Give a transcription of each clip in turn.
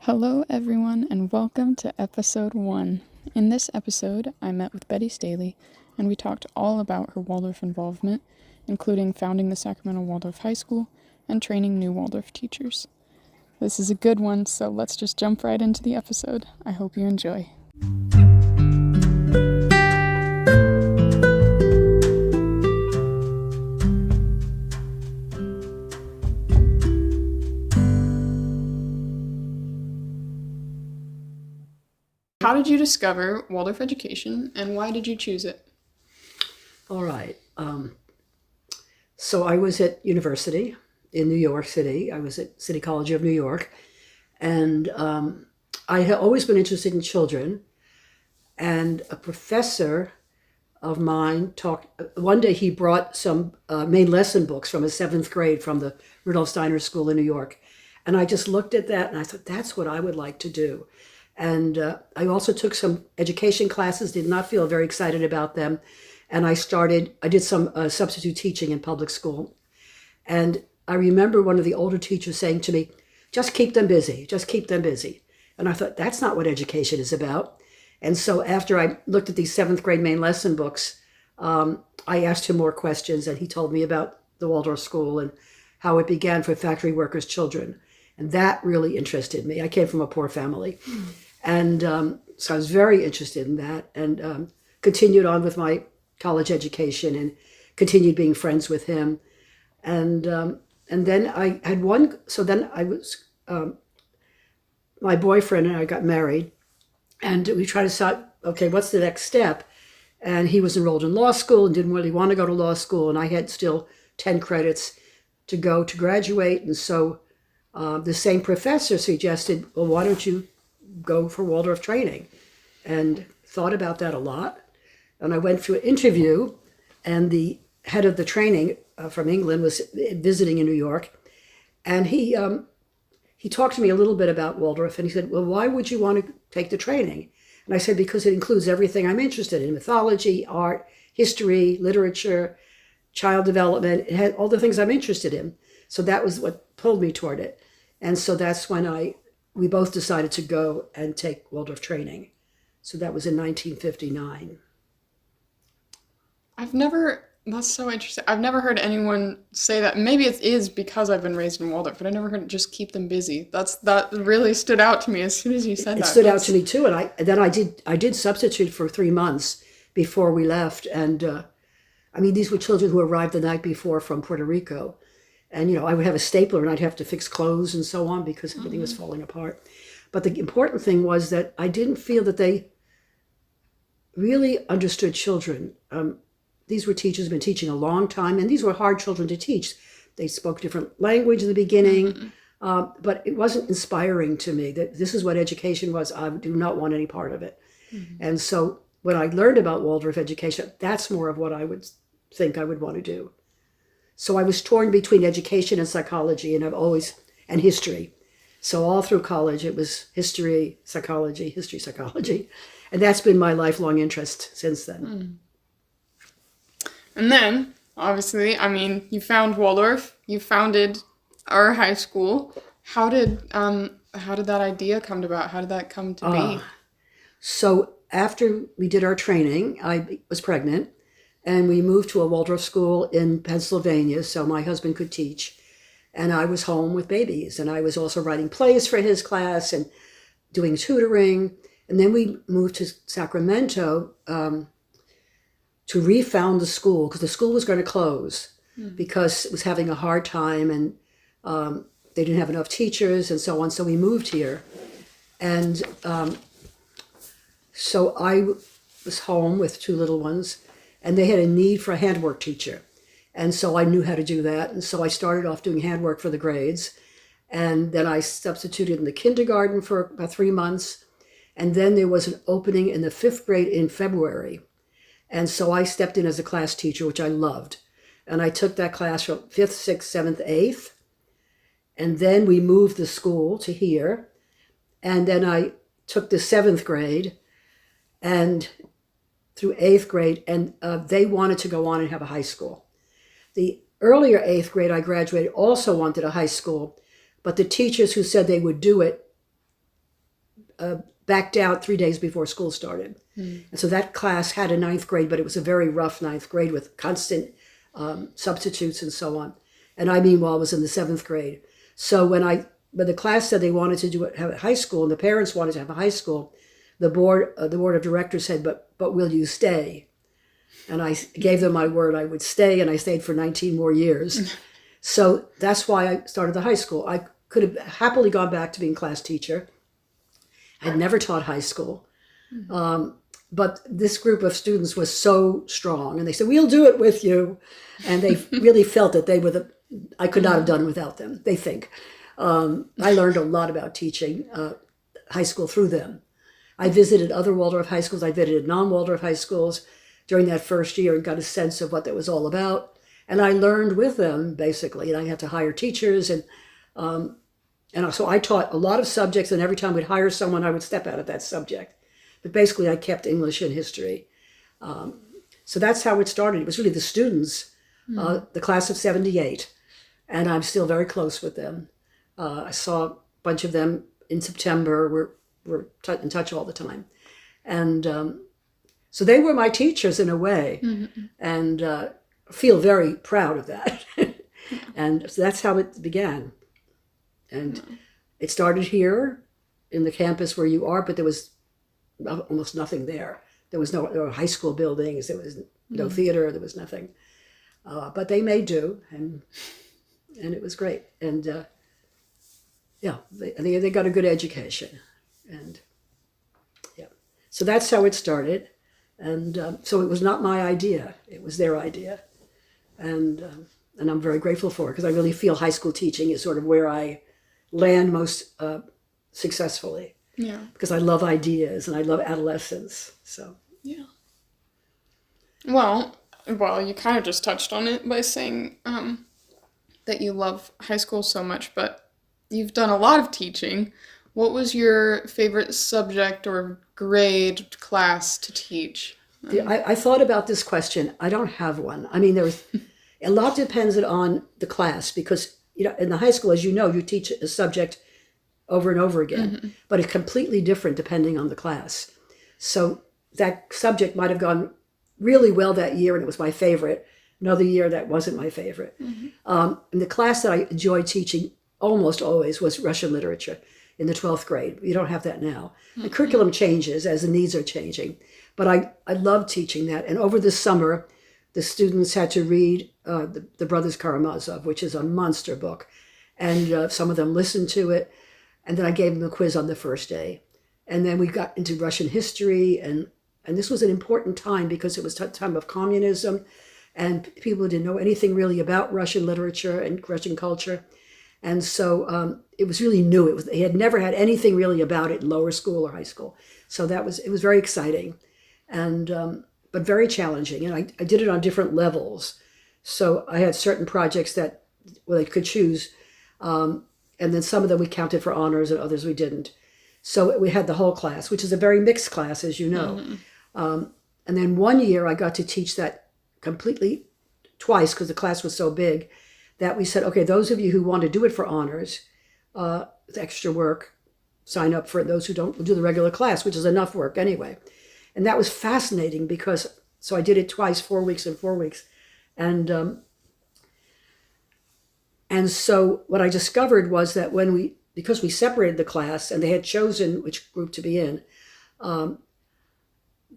Hello, everyone, and welcome to episode 1. In this episode, I met with Betty Staley, and we talked all about her Waldorf involvement, including founding the Sacramento Waldorf High School and training new Waldorf teachers. This is a good one, so let's just jump right into the episode. I hope you enjoy. How did you discover Waldorf education, and why did you choose it? All right. So I was at university in New York City. I was at City College of New York. And I had always been interested in children. And a professor of mine one day he brought some main lesson books from a 7th grade from the Rudolf Steiner School in New York. And I just looked at that and I thought, that's what I would like to do. And I also took some education classes, did not feel very excited about them. And I did some substitute teaching in public school. And I remember one of the older teachers saying to me, just keep them busy, just keep them busy. And I thought, that's not what education is about. And so after I looked at these 7th grade main lesson books, I asked him more questions, and he told me about the Waldorf School and how it began for factory workers' children. And that really interested me. I came from a poor family. And so I was very interested in that, and continued on with my college education and continued being friends with him. And then I had my boyfriend and I got married, and we tried to decide, okay, what's the next step? And he was enrolled in law school and didn't really want to go to law school, and I had still 10 credits to go to graduate. And so the same professor suggested, well, why don't you go for Waldorf training? And thought about that a lot. And I went through an interview, and the head of the training from England was visiting in New York. And he talked to me a little bit about Waldorf, and he said, well, why would you want to take the training? And I said, because it includes everything I'm interested in: mythology, art, history, literature, child development. It had all the things I'm interested in. So that was what pulled me toward it. And so that's when we both decided to go and take Waldorf training. So that was in 1959. That's so interesting. I've never heard anyone say that. Maybe it is because I've been raised in Waldorf, but I never heard just keep them busy. That really stood out to me as soon as you said that. It stood out to me too. And then I did substitute for 3 months before we left. And these were children who arrived the night before from Puerto Rico. And, I would have a stapler and I'd have to fix clothes and so on because everything was falling apart. But the important thing was that I didn't feel that they really understood children. These were teachers who've been teaching a long time, and these were hard children to teach. They spoke different language in the beginning, but it wasn't inspiring to me that this is what education was. I do not want any part of it. Mm-hmm. And so when I learned about Waldorf education, that's more of what I would think I would want to do. So I was torn between education and psychology, and history. So all through college, it was history, psychology. And that's been my lifelong interest since then. Mm. And then, obviously, you found Waldorf, you founded our high school. How did that idea come about? How did that come to be? So after we did our training, I was pregnant, and we moved to a Waldorf school in Pennsylvania so my husband could teach. And I was home with babies, and I was also writing plays for his class and doing tutoring. And then we moved to Sacramento to refound the school, because the school was going to close because it was having a hard time, and they didn't have enough teachers and so on. So we moved here. And so I was home with 2 little ones, and they had a need for a handwork teacher. And so I knew how to do that. And so I started off doing handwork for the grades. And then I substituted in the kindergarten for about 3 months. And then there was an opening in the 5th grade in February. And so I stepped in as a class teacher, which I loved. And I took that class from 5th, 6th, 7th, 8th. And then we moved the school to here. And then I took the 7th grade and through 8th grade. And they wanted to go on and have a high school. The earlier 8th grade I graduated also wanted a high school. But the teachers who said they would do it backed out 3 days before school started. And so that class had a ninth grade, but it was a very rough ninth grade with constant substitutes and so on. And I, meanwhile, was in the seventh grade. So when the class said they wanted to have a high school, and the parents wanted to have a high school, the board of directors said, but will you stay? And I gave them my word I would stay, and I stayed for 19 more years. So that's why I started the high school. I could have happily gone back to being class teacher. I'd never taught high school. But this group of students was so strong, and they said, we'll do it with you. And they really felt that I could not have done without them, they think. I learned a lot about teaching high school through them. I visited other Waldorf high schools. I visited non-Waldorf high schools during that first year and got a sense of what that was all about. And I learned with them, basically. And I had to hire teachers. And so I taught a lot of subjects. And every time we'd hire someone, I would step out of that subject. But basically, I kept English and history. So that's how it started. It was really the students, the class of 78. And I'm still very close with them. I saw a bunch of them in September. We're in touch all the time. And so they were my teachers in a way. And feel very proud of that. And so that's how it began. And it started here in the campus where you are, but there was almost nothing there. There were high school buildings. There was no theater. There was nothing. But they made do, and it was great. And they got a good education. And yeah, so that's how it started. And so it was not my idea. It was their idea. And I'm very grateful for it, because I really feel high school teaching is sort of where I land most successfully. Yeah. Because I love ideas and I love adolescence. So yeah. Well, you kind of just touched on it by saying that you love high school so much, but you've done a lot of teaching. What was your favorite subject or grade class to teach? I thought about this question. I don't have one. I mean, a lot depends on the class, because in the high school, as you know, you teach a subject over and over again, but it's completely different depending on the class. So that subject might have gone really well that year, and it was my favorite. Another year, that wasn't my favorite. And the class that I enjoyed teaching almost always was Russian literature in the 12th grade. You don't have that now. The curriculum changes as the needs are changing. But I loved teaching that. And over the summer, the students had to read the Brothers Karamazov, which is a monster book. And some of them listened to it. And then I gave them a quiz on the first day. And then we got into Russian history. And this was an important time, because it was a time of communism. And people didn't know anything really about Russian literature and Russian culture. And so it was really new. They had never had anything really about it in lower school or high school. So it was very exciting, and but very challenging. And I did it on different levels. So I had certain projects that they could choose, and then some of them we counted for honors, and others we didn't. So we had the whole class, which is a very mixed class, as you know. And then one year I got to teach that completely twice, because the class was so big, that we said, okay, those of you who want to do it for honors, it's extra work, sign up for it. Those who don't, will do the regular class, which is enough work anyway. And that was fascinating, because, so I did it twice, 4 weeks and 4 weeks. And so what I discovered was that because we separated the class and they had chosen which group to be in, the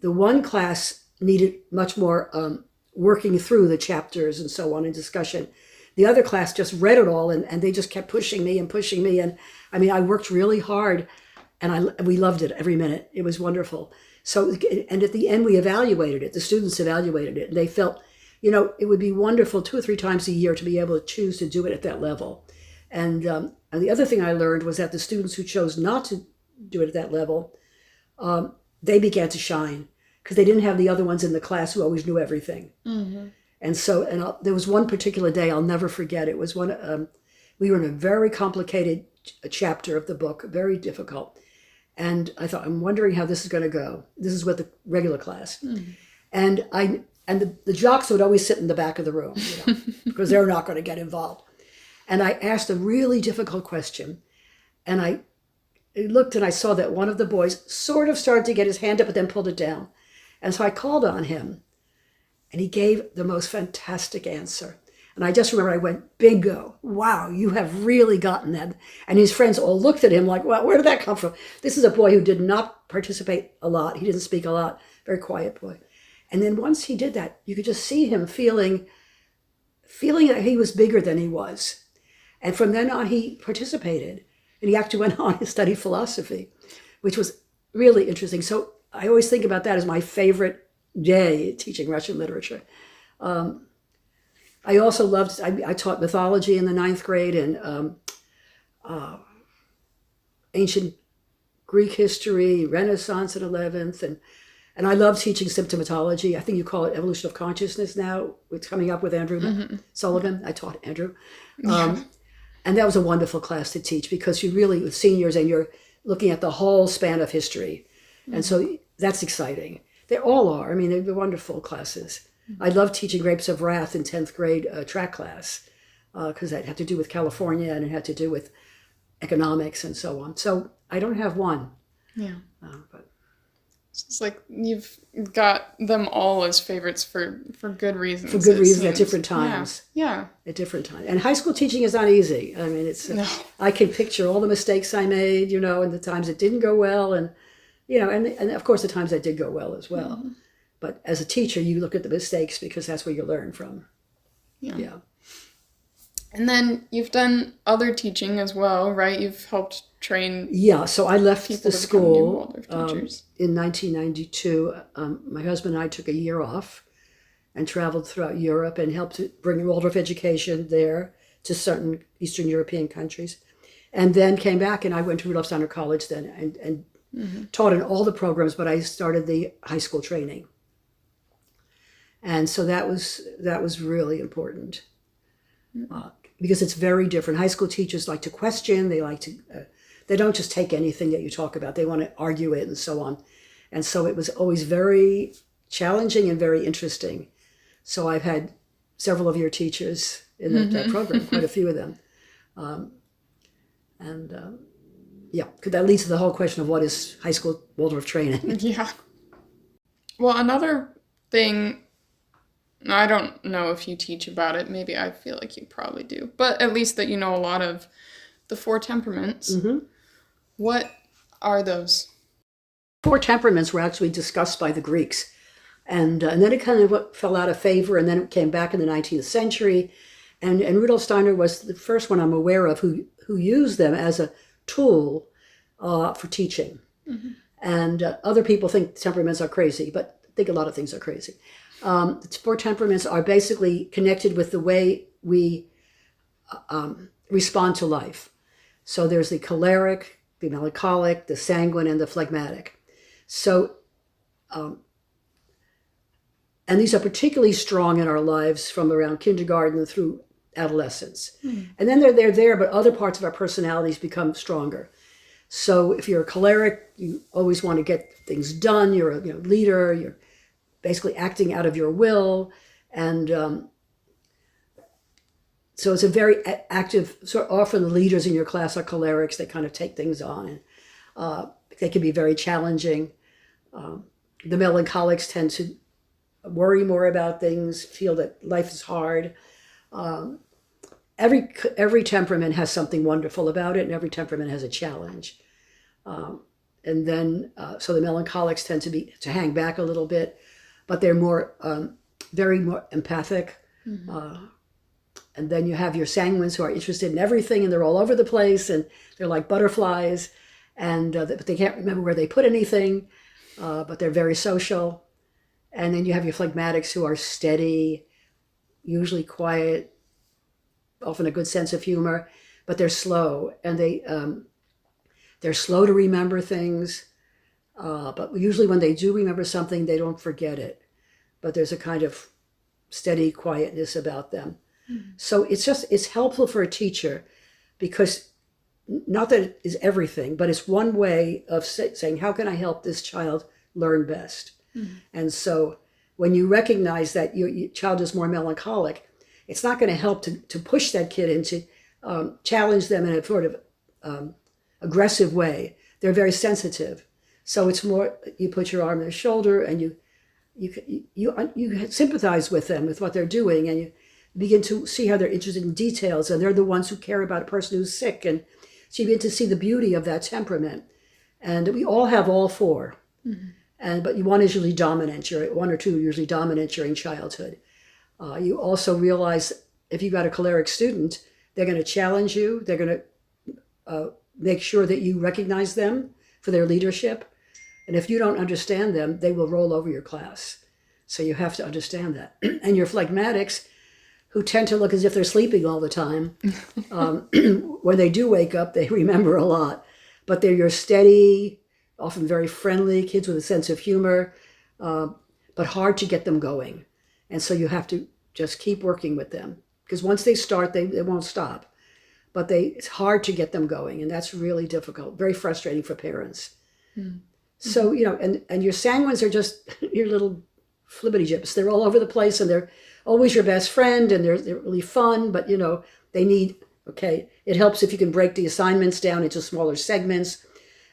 one class needed much more working through the chapters and so on, and discussion. The other class just read it all, and they just kept pushing me. And I mean, I worked really hard, and we loved it every minute. It was wonderful. So, and at the end, we evaluated it. The students evaluated it, and they felt, it would be wonderful 2 or 3 times a year to be able to choose to do it at that level. And the other thing I learned was that the students who chose not to do it at that level, they began to shine, because they didn't have the other ones in the class who always knew everything. And so, there was one particular day I'll never forget. It was we were in a very complicated chapter of the book, very difficult. And I thought, I'm wondering how this is going to go. This is with the regular class. And the jocks would always sit in the back of the room, because they're not going to get involved. And I asked a really difficult question. And looked and I saw that one of the boys sort of started to get his hand up, but then pulled it down. And so I called on him, and he gave the most fantastic answer. And I just remember I went, bingo, wow, you have really gotten that. And his friends all looked at him like, well, where did that come from? This is a boy who did not participate a lot. He didn't speak a lot, very quiet boy. And then once he did that, you could just see him feeling that he was bigger than he was. And from then on, he participated. And he actually went on to study philosophy, which was really interesting. So I always think about that as my favorite day teaching Russian literature. I also loved, I taught mythology in the 9th grade and ancient Greek history, Renaissance in 11th. And I love teaching symptomatology. I think you call it evolution of consciousness now. It's coming up with Andrew Sullivan. I taught Andrew. And that was a wonderful class to teach because you really, with seniors, and you're looking at the whole span of history. And so that's exciting. They all are. I mean, they're wonderful classes. I love teaching Grapes of Wrath in 10th grade track class because that had to do with California and it had to do with economics and so on. So I don't have one. Yeah. But it's like you've got them all as favorites for good reasons. For good reasons at different times. Yeah. At different times. And high school teaching is not easy. I mean, it's No. I can picture all the mistakes I made, and the times it didn't go well and and of course the times that did go well as well. But as a teacher, you look at the mistakes because that's where you learn from. Yeah. And then you've done other teaching as well, right? You've helped train. Yeah, so I left the school in 1992. My husband and I took a year off and traveled throughout Europe and helped to bring Waldorf education there to certain Eastern European countries. And then came back and I went to Rudolf Steiner College then and taught in all the programs, but I started the high school training. And so that was really important because it's very different. High school teachers like to question. They like to, they don't just take anything that you talk about. They want to argue it and so on. And so it was always very challenging and very interesting. So I've had several of your teachers in that program, quite a few of them. That leads to the whole question of what is high school Waldorf training. Yeah. Well, another thing, I don't know if you teach about it. Maybe I feel like you probably do. But at least that you know a lot of the 4 temperaments. What are those? 4 temperaments were actually discussed by the Greeks. And then it kind of fell out of favor, and then it came back in the 19th century. And Rudolf Steiner was the first one I'm aware of who used them as a tool for teaching. And other people think temperaments are crazy, but I think a lot of things are crazy. The 4 temperaments are basically connected with the way we respond to life. So there's the choleric, the melancholic, the sanguine, and the phlegmatic. So, and these are particularly strong in our lives from around kindergarten through adolescence. And then they're there, but other parts of our personalities become stronger. So if you're a choleric, you always want to get things done. You're a leader. You're basically acting out of your will. And so it's a very active, sort of often the leaders in your class are cholerics. They kind of take things on. And they can be very challenging. The melancholics tend to worry more about things, feel that life is hard. Every temperament has something wonderful about it, and every temperament has a challenge. And then, so the melancholics tend to hang back a little bit, but they're very more empathic. And then you have your sanguines who are interested in everything, and they're all over the place, and they're like butterflies, and but they can't remember where they put anything, but they're very social. And then you have your phlegmatics who are steady, usually quiet, often a good sense of humor, but they're slow, and they're slow to remember things. But usually when they do remember something, they don't forget it. But there's a kind of steady quietness about them. So it's helpful for a teacher because not that it is everything, but it's one way of saying, how can I help this child learn best? And so when you recognize that your child is more melancholic, it's not going to help to push that kid into challenge them in a sort of aggressive way, they're very sensitive. So it's more, you put your arm on their shoulder and you sympathize with them, with what they're doing, and you begin to see how they're interested in details, and they're the ones who care about a person who's sick. And so you begin to see the beauty of that temperament. And we all have all four. But one is usually dominant, one or two usually dominant during childhood. You also realize if you've got a choleric student, they're going to challenge you. They're going to make sure that you recognize them for their leadership. And if you don't understand them, they will roll over your class. So you have to understand that. And your phlegmatics, who tend to look as if they're sleeping all the time, when they do wake up, they remember a lot. But they're your steady, often very friendly kids with a sense of humor, but hard to get them going. And so you have to just keep working with them. Because once they start, they won't stop. But it's hard to get them going, and that's really difficult, very frustrating for parents. So, and your sanguines are just your little flibbity-jips. They're all over the place, and they're always your best friend, and they're really fun, but, they need, it helps if you can break the assignments down into smaller segments.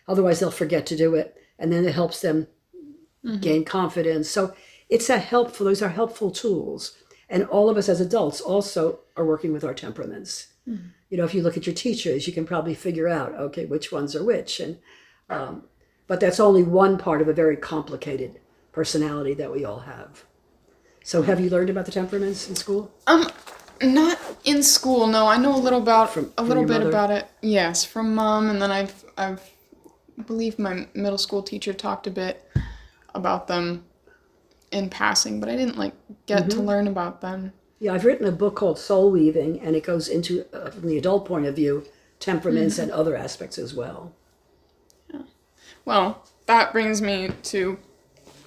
Otherwise, they'll forget to do it, and then it helps them gain confidence. So those are helpful tools. And all of us as adults also are working with our temperaments. If you look at your teachers, you can probably figure out, which ones are which. And but that's only one part of a very complicated personality that we all have. So have you learned about the temperaments in school? Not in school, no. I know a little bit mother? about it. Yes, from Mom, and then I believe my middle school teacher talked a bit about them in passing, but I didn't get to learn about them. Yeah, I've written a book called Soul Weaving, and it goes into, from the adult point of view, temperaments and other aspects as well. Yeah. Well, that brings me to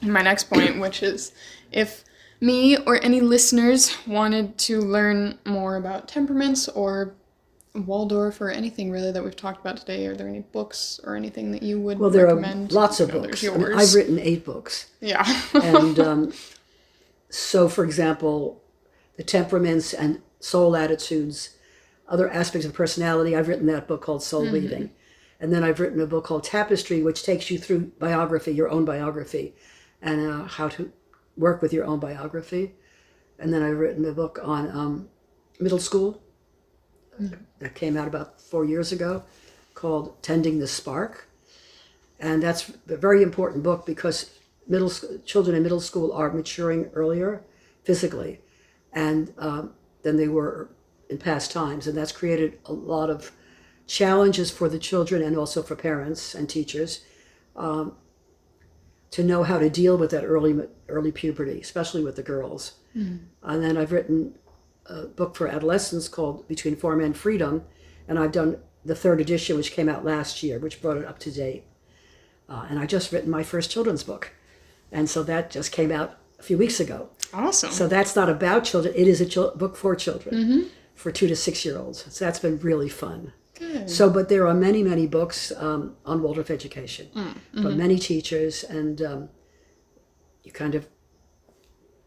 my next point, which is if me or any listeners wanted to learn more about temperaments or Waldorf or anything really that we've talked about today, are there any books or anything that you would recommend? Well, there are lots of books. I've written 8 books. Yeah. And so, for example, the temperaments and soul attitudes, other aspects of personality, I've written that book called Soul Weaving. And then I've written a book called Tapestry, which takes you through biography, your own biography, and how to work with your own biography. And then I've written a book on middle school that came out about 4 years ago called Tending the Spark. And that's a very important book because children in middle school are maturing earlier physically and than they were in past times. And that's created a lot of challenges for the children and also for parents and teachers to know how to deal with that early puberty, especially with the girls. And then I've written a book for adolescents called Between Form and Freedom, and I've done the 3rd edition, which came out last year, which brought it up to date. And I just written my first children's book, and so that just came out a few weeks ago. Awesome. So that's not about children, it is a book for children, for 2 to 6-year-olds. So that's been really fun. Good. So, but there are many, many books on Waldorf education from many teachers, and you kind of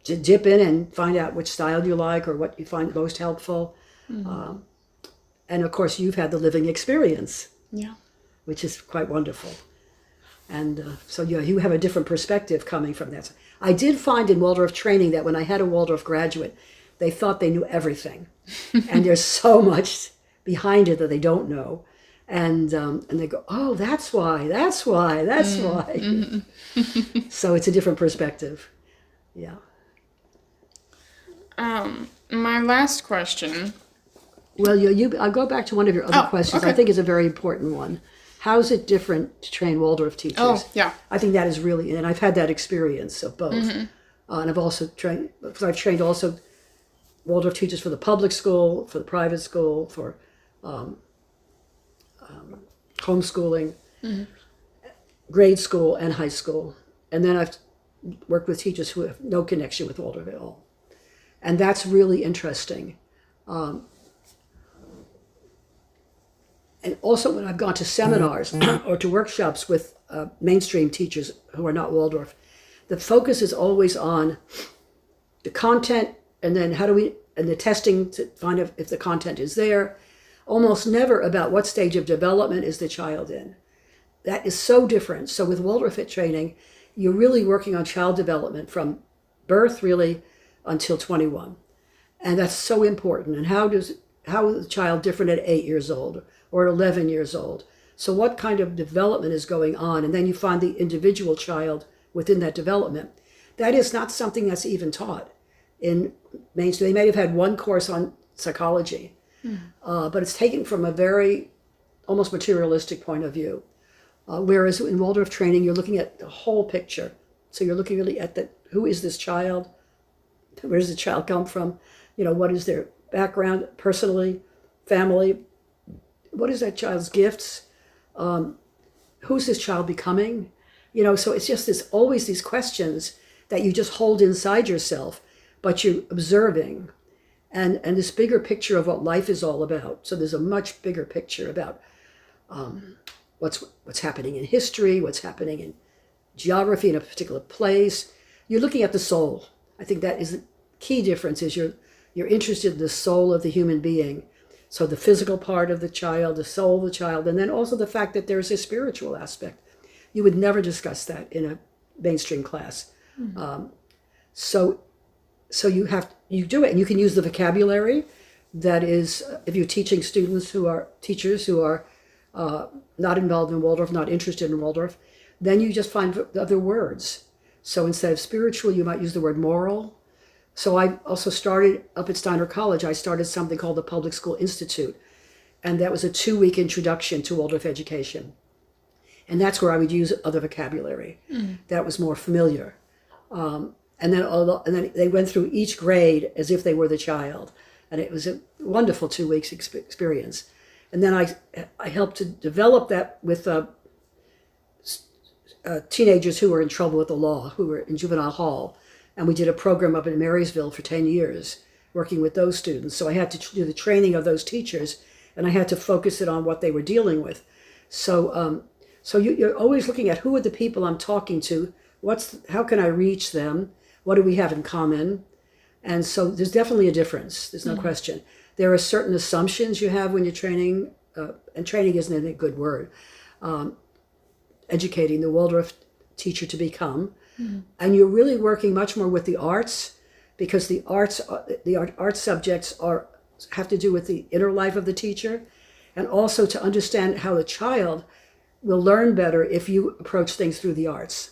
dip in and find out which style you like or what you find most helpful. And of course, you've had the living experience, which is quite wonderful. And so you have a different perspective coming from that. I did find in Waldorf training that when I had a Waldorf graduate, they thought they knew everything. And there's so much behind it that they don't know. And they go, oh, that's why. So it's a different perspective. Yeah. My last question. Well, I'll go back to one of your other questions. Okay. I think is a very important one. How's it different to train Waldorf teachers? Oh, yeah. I think that is really, and I've had that experience of both. And I've also trained, because I've trained also Waldorf teachers for the public school, for the private school, for homeschooling, grade school, and high school. And then I've worked with teachers who have no connection with Waldorf at all. And that's really interesting. And also when I've gone to seminars or to workshops with mainstream teachers who are not Waldorf, the focus is always on the content and then and the testing to find out if the content is there. Almost never about what stage of development is the child in. that is so different. So with Waldorf training, you're really working on child development from birth really until 21. And that's so important. And how is the child different at 8 years old or at 11 years old? So what kind of development is going on? And then you find the individual child within that development. That is not something that's even taught in mainstream. They may have had one course on psychology, but it's taken from a very almost materialistic point of view. Whereas in Waldorf training, you're looking at the whole picture. So you're looking really at who is this child? Where does the child come from? What is their background personally, family? What is that child's gifts? Who's this child becoming? So it's just always these questions that you just hold inside yourself, but you're observing. And this bigger picture of what life is all about. So there's a much bigger picture about what's happening in history, what's happening in geography in a particular place. You're looking at the soul. I think that is the key difference, is you're interested in the soul of the human being. So the physical part of the child, the soul of the child, and then also the fact that there's a spiritual aspect. You would never discuss that in a mainstream class. So you do it, and you can use the vocabulary that is, if you're teaching students teachers who are not involved in Waldorf, not interested in Waldorf, then you just find other words. So instead of spiritual, you might use the word moral. So I also started up at Steiner College, I started something called the Public School Institute. And that was a 2-week introduction to Waldorf education. And that's where I would use other vocabulary that was more familiar. And then they went through each grade as if they were the child. And it was a wonderful 2 weeks experience. And then I helped to develop that with teenagers who were in trouble with the law, who were in juvenile hall. And we did a program up in Marysville for 10 years, working with those students. So I had to do the training of those teachers, and I had to focus it on what they were dealing with. So you're always looking at who are the people I'm talking to, how can I reach them, what do we have in common? And so there's definitely a difference, there's no question. There are certain assumptions you have when you're training, and training isn't a good word, educating the Waldorf teacher to become. And you're really working much more with the arts, because the art subjects have to do with the inner life of the teacher, and also to understand how the child will learn better if you approach things through the arts.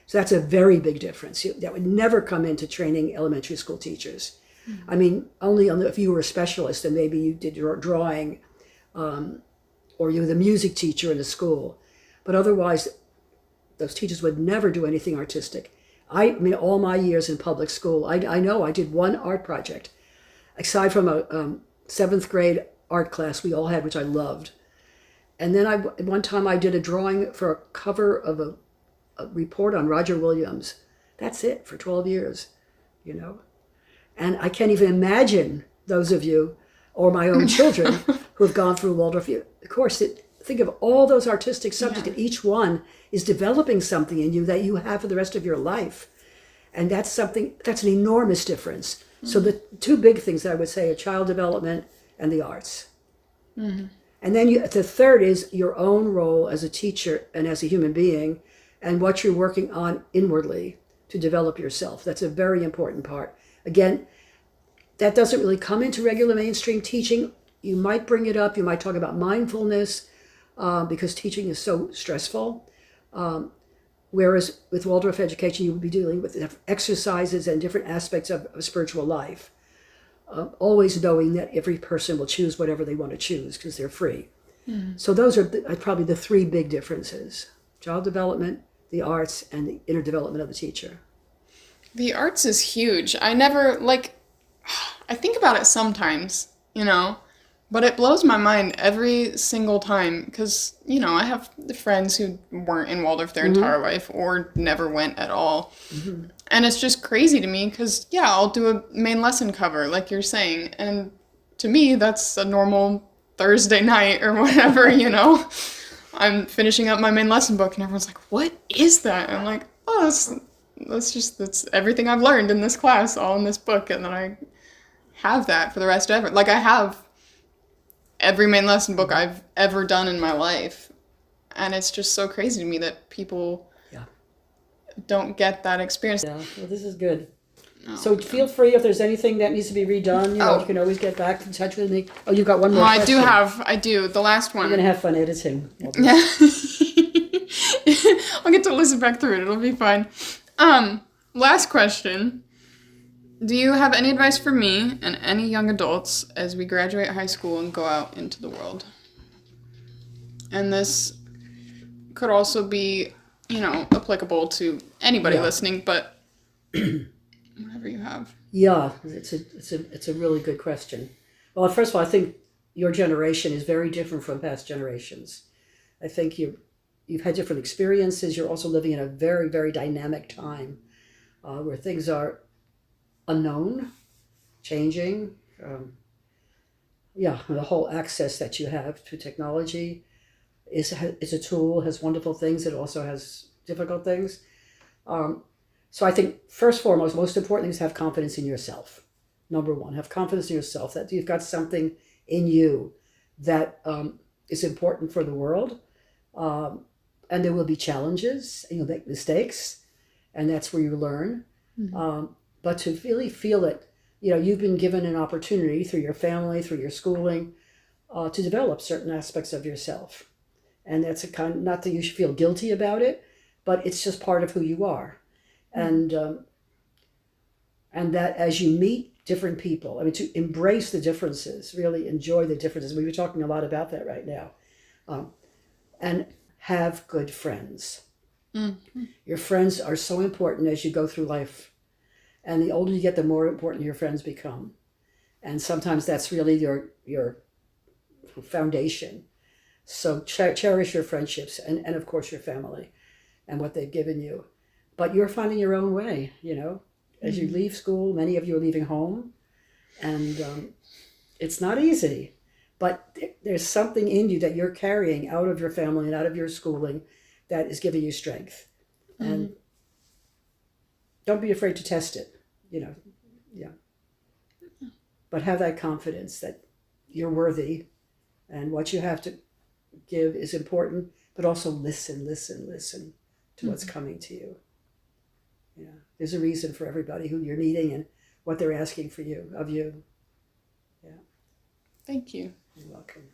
So that's a very big difference. That would never come into training elementary school teachers. I mean, only if you were a specialist and maybe you did your drawing, or you were the music teacher in a school. But otherwise, those teachers would never do anything artistic. I mean, all my years in public school, I know I did one art project. Aside from a 7th grade art class we all had, which I loved. And then one time I did a drawing for a cover of a report on Roger Williams. That's it for 12 years, And I can't even imagine those of you, or my own children, who have gone through Waldorf. Of course, think of all those artistic subjects, and each one is developing something in you that you have for the rest of your life. And that's an enormous difference. So the two big things I would say are child development and the arts. And then the third is your own role as a teacher and as a human being, and what you're working on inwardly to develop yourself. That's a very important part. Again, that doesn't really come into regular mainstream teaching. You might bring it up, you might talk about mindfulness, because teaching is so stressful. Whereas with Waldorf education, you would be dealing with exercises and different aspects of spiritual life. Always knowing that every person will choose whatever they want to choose because they're free. So those are probably the three big differences: child development, the arts, and the inner development of the teacher. The arts is huge. I think about it sometimes, but it blows my mind every single time because, I have friends who weren't in Waldorf their entire life or never went at all. And it's just crazy to me because, I'll do a main lesson cover, like you're saying. And to me, that's a normal Thursday night or whatever, I'm finishing up my main lesson book and everyone's like, what is that? And I'm like, oh, that's everything I've learned in this class, all in this book. And then I have that for the rest of it. Like I have every main lesson book I've ever done in my life. And it's just so crazy to me that people Yeah. don't get that experience. Yeah, well, this is good. Oh, So feel free if there's anything that needs to be redone. You can always get back in touch with me. Oh, you've got one more Well, question. I do. The last one. I'm going to have fun editing. Yeah. I'll get to listen back through it. It'll be fine. Last question. Do you have any advice for me and any young adults as we graduate high school and go out into the world? And this could also be, applicable to anybody listening, but whatever you have. Yeah, it's a really good question. Well, first of all, I think your generation is very different from past generations. I think you've had different experiences. You're also living in a very, very dynamic time where things are unknown, changing. The whole access that you have to technology is a tool, has wonderful things. It also has difficult things. So I think first and foremost, most important thing is have confidence in yourself. Number one, have confidence in yourself that you've got something in you that is important for the world. And there will be challenges, and you'll make mistakes, and that's where you learn. Mm-hmm. But to really feel it, you've been given an opportunity through your family, through your schooling, to develop certain aspects of yourself. And that's not that you should feel guilty about it, but it's just part of who you are. Mm-hmm. And that as you meet different people, to embrace the differences, really enjoy the differences. We were talking a lot about that right now. And have good friends. Mm-hmm. Your friends are so important as you go through life. And the older you get, the more important your friends become. And sometimes that's really your foundation. So cherish your friendships and of course your family and what they've given you. But you're finding your own way, As you leave school, many of you are leaving home. And it's not easy. But there's something in you that you're carrying out of your family and out of your schooling that is giving you strength. Mm-hmm. And don't be afraid to test it, But have that confidence that you're worthy and what you have to give is important, but also listen to what's coming to you. There's a reason for everybody who you're meeting and what they're asking of you. Yeah. Thank you. You're welcome.